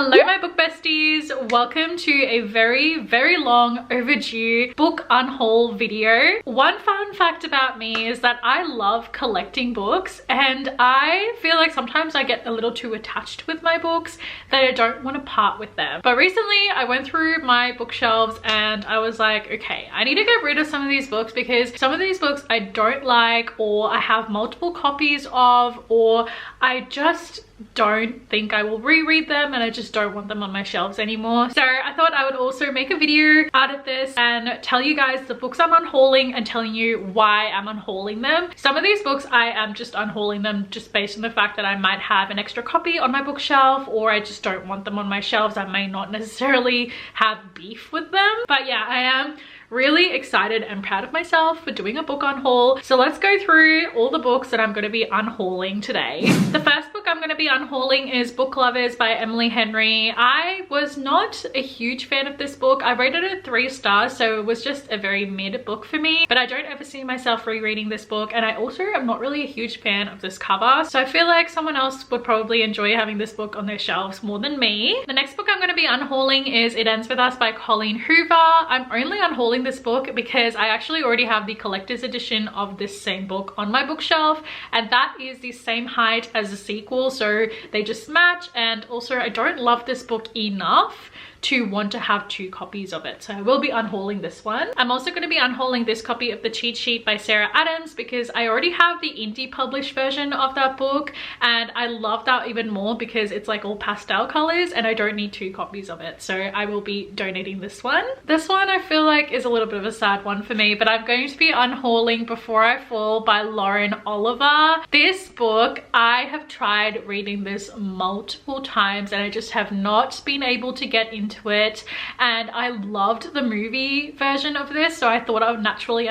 Hello my book besties, welcome to a very long overdue book unhaul video. One fun fact about me is that I love collecting books, and I feel like sometimes I get a little too attached with my books that I don't want to part with them. But recently I went through my bookshelves and I was like, okay, I need to get rid of some of these books because some of these books I don't like, or I have multiple copies of, or I just don't think I will reread them and I just don't want them on my shelves anymore. So I thought I would also make a video out of this and tell you guys the books I'm unhauling and telling you why I'm unhauling them. Some of these books I am just unhauling them just based on the fact that I might have an extra copy on my bookshelf, or I just don't want them on my shelves. I may not necessarily have beef with them. But yeah, I am really excited and proud of myself for doing a book unhaul. So let's go through all the books that I'm going to be unhauling today. The first book I'm going to be unhauling is Book Lovers by Emily Henry. I was not a huge fan of this book. I rated it 3 stars, so it was just a very mid book for me, but I don't ever see myself rereading this book, and I also am not really a huge fan of this cover, so I feel like someone else would probably enjoy having this book on their shelves more than me. The next book I'm going to be unhauling is It Ends With Us by Colleen Hoover. I'm only unhauling this book because I actually already have the collector's edition of this same book on my bookshelf, and that is the same height as the sequel, so they just match. And also I don't love this book enough to want to have 2 copies of it, so I will be unhauling this one. I'm also going to be unhauling this copy of The Cheat Sheet by Sarah Adams because I already have the indie published version of that book, and I love that even more because it's like all pastel colors and I don't need 2 copies of it, so I will be donating this one. This one I feel like is a little bit of a sad one for me, but I'm going to be unhauling Before I Fall by Lauren Oliver. This book, I have tried reading this multiple times and I just have not been able to get into it, and I loved the movie version of this, so I thought I'm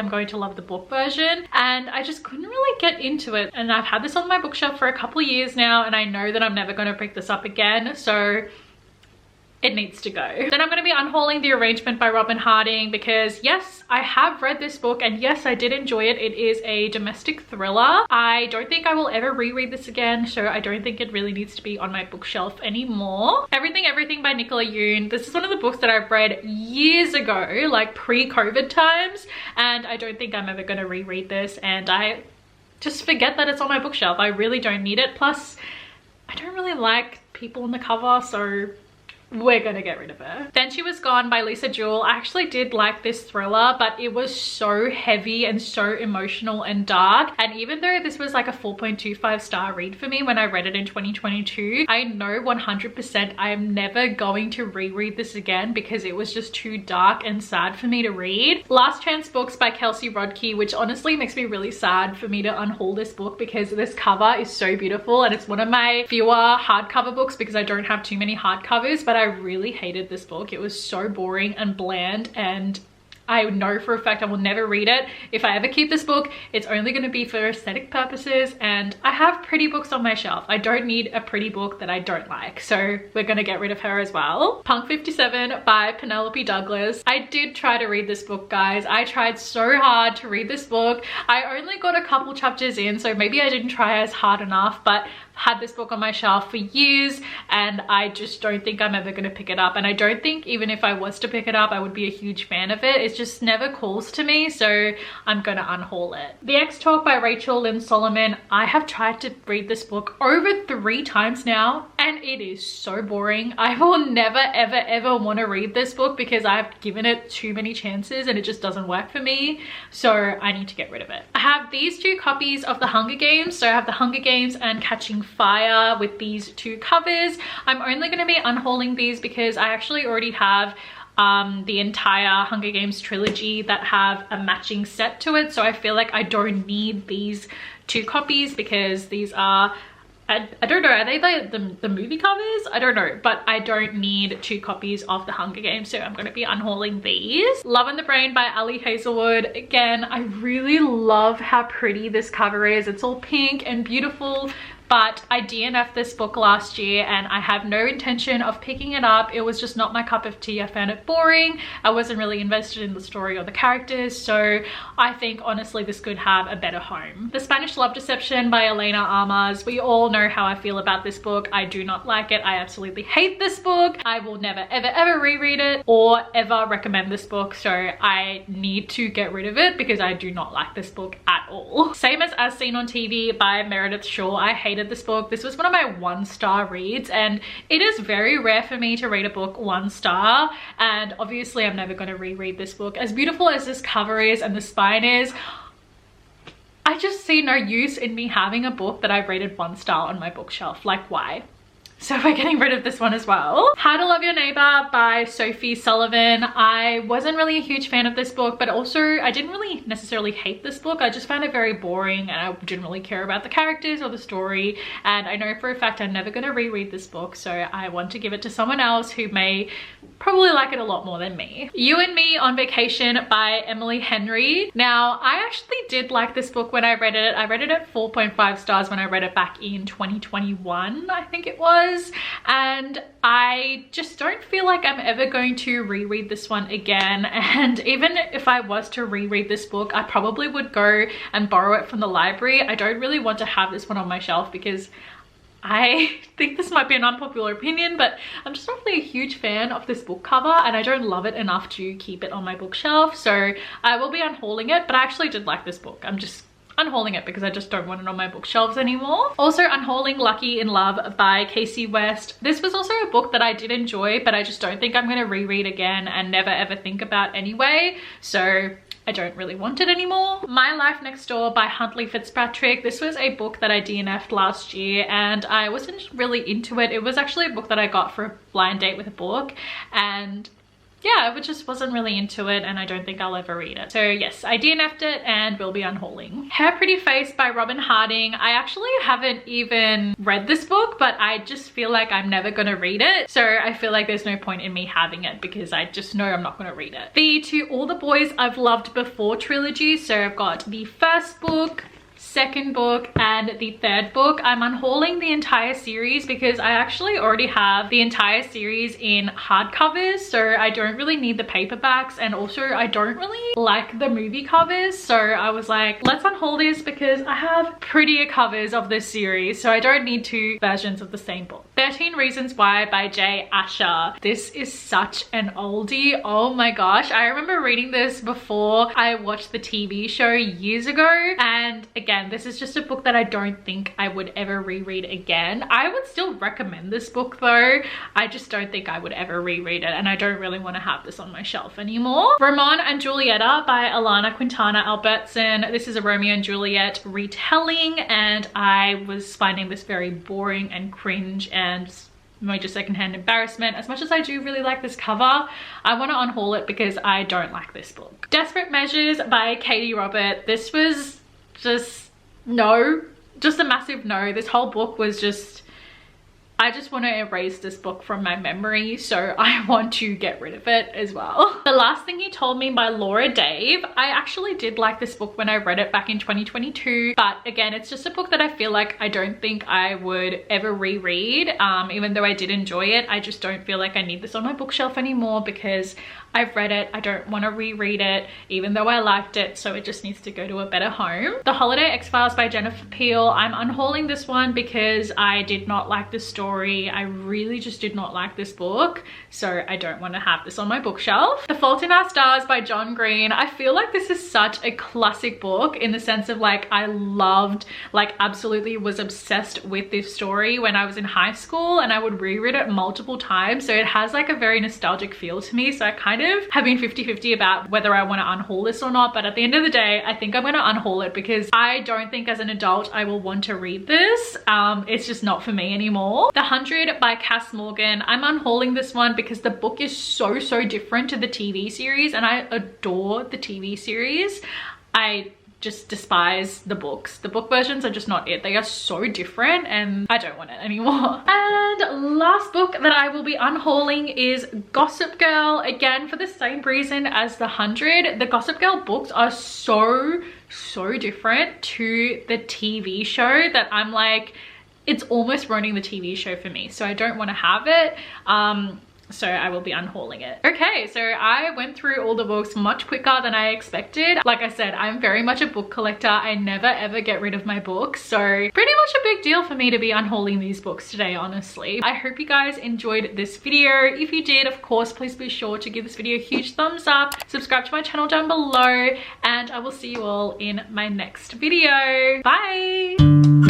going to love the book version, and I just couldn't really get into it. And I've had this on my bookshelf for a couple of years now, and I know that I'm never going to pick this up again, so it needs to go. Then I'm going to be unhauling The Arrangement by Robin Harding because yes, I have read this book and yes, I did enjoy it. It is a domestic thriller. I don't think I will ever reread this again, so I don't think it really needs to be on my bookshelf anymore. Everything by Nicola Yoon. This is one of the books that I've read years ago, like pre-COVID times, and I don't think I'm ever going to reread this, and I just forget that it's on my bookshelf. I really don't need it. Plus, I don't really like people on the cover, so we're gonna get rid of her. Then She Was Gone by Lisa Jewell. I actually did like this thriller, but it was so heavy and so emotional and dark. And even though this was like a 4.25 star read for me when I read it in 2022, I know 100% I am never going to reread this again because it was just too dark and sad for me to read. Last Chance Books by Kelsey Rodkey, which honestly makes me really sad for me to unhaul this book because this cover is so beautiful, and it's one of my fewer hardcover books because I don't have too many hardcovers, but I really hated this book. It was so boring and bland, and I know for a fact I will never read it. If I ever keep this book, it's only going to be for aesthetic purposes, and I have pretty books on my shelf. I don't need a pretty book that I don't like, so we're going to get rid of her as well. Punk 57 by Penelope Douglas. I did try to read this book, guys. I tried so hard to read this book. I only got a couple chapters in, so maybe I didn't try as hard enough, but had this book on my shelf for years and I just don't think I'm ever going to pick it up, and I don't think even if I was to pick it up I would be a huge fan of it. It just never calls to me, so I'm gonna unhaul it. The X Talk by Rachel Lynn Solomon. I have tried to read this book over 3 times now and it is so boring. I will never ever want to read this book because I've given it too many chances and it just doesn't work for me, so I need to get rid of it. I have these 2 copies of The Hunger Games, so I have The Hunger Games and Catching Fire with these 2 covers. I'm only going to be unhauling these because I actually already have the entire Hunger Games trilogy that have a matching set to it, so I feel like I don't need these 2 copies because these are, I don't know, are they the movie covers? I don't know, but I don't need 2 copies of The Hunger Games, so I'm going to be unhauling these. Love in the Brain by Ali Hazelwood. Again, I really love how pretty this cover is. It's all pink and beautiful, but I DNF'd this book last year and I have no intention of picking it up. It was just not my cup of tea. I found it boring. I wasn't really invested in the story or the characters, so I think honestly this could have a better home. The Spanish Love Deception by Elena Armas. We all know how I feel about this book. I do not like it. I absolutely hate this book. I will never ever reread it or ever recommend this book, so I need to get rid of it because I do not like this book at all. Same as Seen on TV by Meredith Shaw. I hated this book. This was one of my 1-star reads, and it is very rare for me to rate a book 1 star, and obviously I'm never going to reread this book. As beautiful as this cover is and the spine is, I just see no use in me having a book that I've rated 1 star on my bookshelf. Like, why? So we're getting rid of this one as well. How to Love Your Neighbor by Sophie Sullivan. I wasn't really a huge fan of this book, but also I didn't really necessarily hate this book. I just found it very boring and I didn't really care about the characters or the story. And I know for a fact I'm never going to reread this book, so I want to give it to someone else who may probably like it a lot more than me. You and Me on Vacation by Emily Henry. Now, I actually did like this book when I read it. I rated it 4.5 stars when I read it back in 2021, I think it was. And I just don't feel like I'm ever going to reread this one again. And even if I was to reread this book, I probably would go and borrow it from the library. I don't really want to have this one on my shelf because I think this might be an unpopular opinion, but I'm just not really a huge fan of this book cover and I don't love it enough to keep it on my bookshelf. So I will be unhauling it, but I actually did like this book. I'm just unhauling it because I just don't want it on my bookshelves anymore. Also Unhauling Lucky in Love by Casey West. This was also a book that I did enjoy, but I just don't think I'm going to reread again and never ever think about anyway. So I don't really want it anymore. My Life Next Door by Huntley Fitzpatrick. This was a book that I DNF'd last year and I wasn't really into it. It was actually a book that I got for a blind date with a book, and yeah, I just wasn't really into it and I don't think I'll ever read it. So yes, I DNF'd it and will be unhauling. Her Pretty Face by Robin Harding. I actually haven't even read this book, but I just feel like I'm never gonna read it. So I feel like there's no point in me having it because I just know I'm not gonna read it. The To All the Boys I've Loved Before trilogy. So I've got the first book, second book and the third book. I'm unhauling the entire series because I actually already have the entire series in hardcovers, so I don't really need the paperbacks, and also I don't really like the movie covers, so I was like, let's unhaul this because I have prettier covers of this series, so I don't need 2 versions of the same book. 13 Reasons Why by Jay Asher. This is such an oldie. Oh my gosh, I remember reading this before I watched the TV show years ago, and again, this is just a book that I don't think I would ever reread again. I would still recommend this book though. I just don't think I would ever reread it, and I don't really want to have this on my shelf anymore. Ramon and Julieta by Alana Quintana Albertson. This is a Romeo and Juliet retelling, and I was finding this very boring and cringe and major secondhand embarrassment. As much as I do really like this cover, I want to unhaul it because I don't like this book. Desperate Measures by Katie Robert. This was just no, just a massive no. This whole book was just, I just want to erase this book from my memory, so I want to get rid of it as well. The Last Thing He Told Me by Laura Dave. I actually did like this book when I read it back in 2022, but again, it's just a book that I feel like I don't think I would ever reread. Even though I did enjoy it, I just don't feel like I need this on my bookshelf anymore because I've read it. I don't want to reread it, even though I liked it, so it just needs to go to a better home. The Holiday X-Files by Jennifer Peel. I'm unhauling this one because I did not like the story. I really just did not like this book, so I don't want to have this on my bookshelf. The Fault in Our Stars by John Green. I feel like this is such a classic book in the sense of like I loved, like absolutely was obsessed with this story when I was in high school, and I would reread it multiple times, so it has like a very nostalgic feel to me. So I kind of have been 50-50 about whether I want to unhaul this or not, but at the end of the day I think I'm going to unhaul it because I don't think as an adult I will want to read this. It's just not for me anymore. The 100 by Cass Morgan. I'm unhauling this one because the book is so different to the TV series, and I adore the TV series. I just despise the books. The book versions are just not it. They are so different and I don't want it anymore. And last book that I will be unhauling is Gossip Girl. Again, for the same reason as the 100. The Gossip Girl books are so different to the TV show that I'm like, it's almost ruining the TV show for me, so I don't want to have it. So I will be unhauling it. Okay, so I went through all the books much quicker than I expected. Like I said, I'm very much a book collector. I never ever get rid of my books. So pretty much a big deal for me to be unhauling these books today, honestly. I hope you guys enjoyed this video. If you did, of course, please be sure to give this video a huge thumbs up, subscribe to my channel down below, and I will see you all in my next video. Bye!